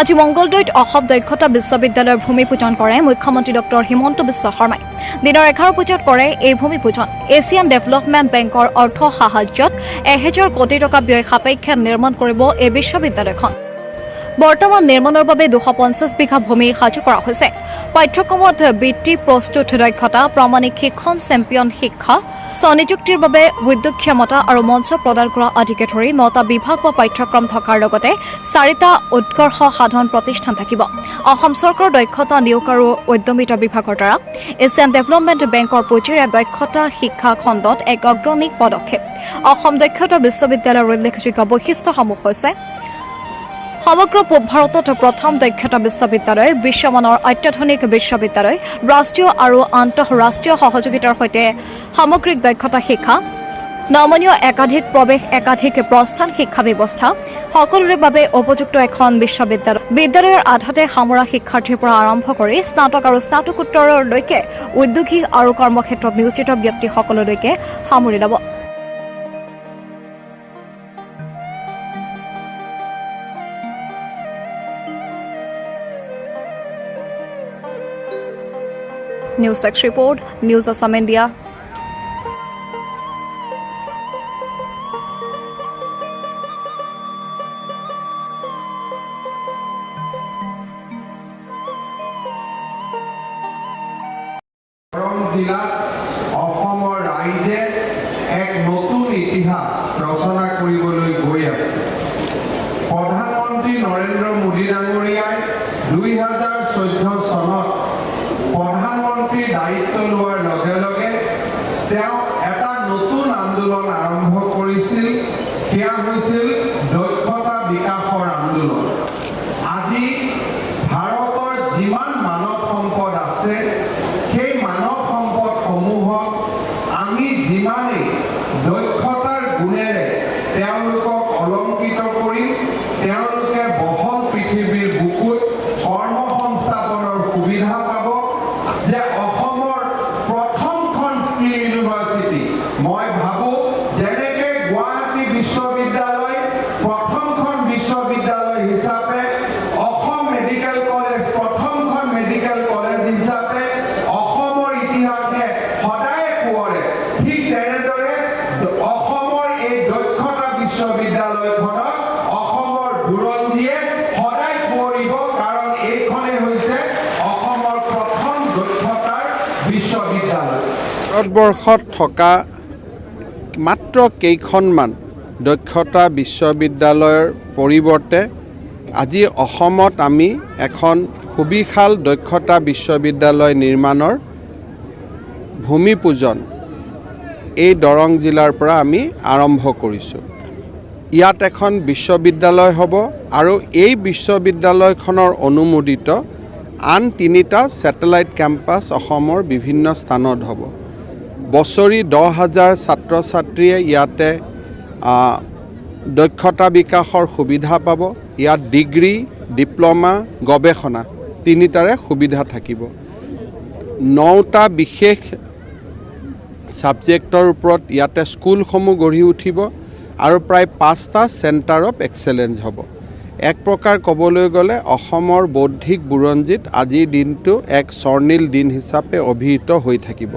আজি মঙলদৈত অসম দক্ষতা বিশ্ববিদ্যালয়ৰ ভূমি পূজন কৰে মুখ্যমন্ত্ৰী ডক্টৰ হিমন্ত বিশ্ব শৰ্মাই। দিনৰ 11 বজাত কৰে এই ভূমি পূজন। এছিয়ান ডেভেলপমেণ্ট বেংকৰ অৰ্থ সাহায্যত 1000 কোটি টকা ব্যয় সাপেক্ষে নিৰ্মাণ কৰিব এই বিশ্ববিদ্যালয়খন। বৰ্তমান নিৰ্মাণৰ বাবে 250 বিঘা ভূমি সাজু কৰা হৈছে। পাঠ্যক্ৰমত বৃত্তি প্ৰস্তুত দক্ষতা, প্ৰামাণিক শিক্ষণ, চেম্পিয়ন শিক্ষা, স্বনিযুক্তিৰ বাবে উদ্যোগ ক্ষমতা আৰু মঞ্চ প্ৰদান কৰা আদিকে ধৰি 9টা বিভাগ বা পাঠ্যক্ৰম থকাৰ লগতে 4টা উৎকৰ্ষ সাধন প্ৰতিষ্ঠান থাকিব। অসম চৰকাৰৰ দক্ষতা নিয়োগ আৰু উদ্যমিতা বিভাগৰ দ্বাৰা এছিয়ান ডেভেলপমেণ্ট বেংকৰ পুঁজিৰে দক্ষতা শিক্ষা খণ্ডত এক অগ্ৰণী পদক্ষেপ। অসম দক্ষতা বিশ্ববিদ্যালয়ৰ উল্লেখযোগ্য বৈশিষ্ট্যসমূহ হৈছে সমগ্ৰ পূব ভাৰতত প্ৰথম দক্ষতা বিশ্ববিদ্যালয়, বিশ্বমানৰ অত্যাধুনিক বিশ্ববিদ্যালয়, ৰাষ্ট্ৰীয় আৰু আন্তঃৰাষ্ট্ৰীয় সহযোগিতাৰ সৈতে সামগ্ৰিক দক্ষতা শিক্ষা, নমনীয় একাধিক প্ৰৱেশ একাধিক প্ৰস্থান শিক্ষা ব্যৱস্থা, সকলোৰে বাবে উপযুক্ত এখন বিশ্ববিদ্যালয়। বিদ্যালয়ৰ আধাতে সামৰা শিক্ষাৰ্থীৰ পৰা আৰম্ভ কৰি স্নাতক আৰু স্নাতকোত্তৰলৈকে উদ্যোগী আৰু কৰ্মক্ষেত্ৰত নিয়োজিত ব্যক্তিসকললৈকে সামৰি ল'ব। News desk report, news Assam India. জিলাত অসমৰ ৰাইজে এক নতুন ইতিহাস ৰচনা কৰিবলৈ গৈ আছে। প্ৰধানমন্ত্ৰী নৰেন্দ্ৰ মোদী ডাঙৰীয়াই 2014 চনত প্ৰধানমন্ত্ৰী দায়িত্ব লোৱাৰ লগে লগে তেওঁ এটা নতুন আন্দোলন আৰম্ভ কৰিছিল। সেয়া হৈছিল দক্ষতা বিকাশৰ আন্দোলন। আজি ভাৰতৰ যিমান মানৱ সম্পদ আছে, সেই মানৱ সম্পদসমূহক আমি যিমানেই দক্ষতাৰ গুণেৰে তেওঁলোকক অলংকৃত কৰিম, তেওঁলোকে বহল পৃথিৱীৰ বুকুত কৰ্মসংস্থাপনৰ সুবিধা পাব। যে অসমৰ প্ৰথমখন স্কিল ইউনিভাৰ্চিটি, মই ভাবোঁ যেনেকৈ গুৱাহাটী বিশ্ববিদ্যালয় প্ৰথমখন বিশ্ববিদ্যালয় হিচাপে, অসম মেডিকেল কলেজ প্ৰথমখন মেডিকেল কলেজ হিচাপে অসমৰ ইতিহাসে সদায় সোঁৱৰে, ঠিক তেনেদৰে অসমৰ এই দক্ষতা বিশ্ববিদ্যালয়খনক অসমৰ বুৰঞ্জীয়ে সদায় সোঁৱৰিব, কাৰণ এইখনেই হৈছে অসমৰ প্ৰথম দক্ষতাৰ বিশ্ববিদ্যালয়। ভাৰতবৰ্ষত থকা মাত্ৰ কেইখনমান দক্ষতা বিশ্ববিদ্যালয়ৰ পৰিৱৰ্তে আজি অসমত আমি এখন সুবিশাল দক্ষতা বিশ্ববিদ্যালয় নিৰ্মাণৰ ভূমি পূজন এই দৰং জিলাৰ পৰা আমি আৰম্ভ কৰিছোঁ। ইয়াত এখন বিশ্ববিদ্যালয় হ'ব আৰু এই বিশ্ববিদ্যালয়খনৰ অনুমোদিত আন 3টা ছেটেলাইট কেম্পাছ অসমৰ বিভিন্ন স্থানত হ'ব। বছৰি 10,000 ছাত্ৰ ছাত্ৰীয়ে ইয়াতে দক্ষতা বিকাশৰ সুবিধা পাব। ইয়াত ডিগ্ৰী, ডিপ্ল'মা, গৱেষণা 3টাৰে সুবিধা থাকিব। 9টা বিশেষ ছাবজেক্টৰ ওপৰত ইয়াতে স্কুলসমূহ গঢ়ি উঠিব আৰু প্ৰায় 5টা চেণ্টাৰ অফ এক্সেলেঞ্চ হ'ব। এক প্ৰকাৰ ক'বলৈ গ'লে অসমৰ বৌদ্ধিক বুৰঞ্জীত আজিৰ দিনটো এক স্বৰ্ণীল দিন হিচাপে অভিহিত হৈ থাকিব।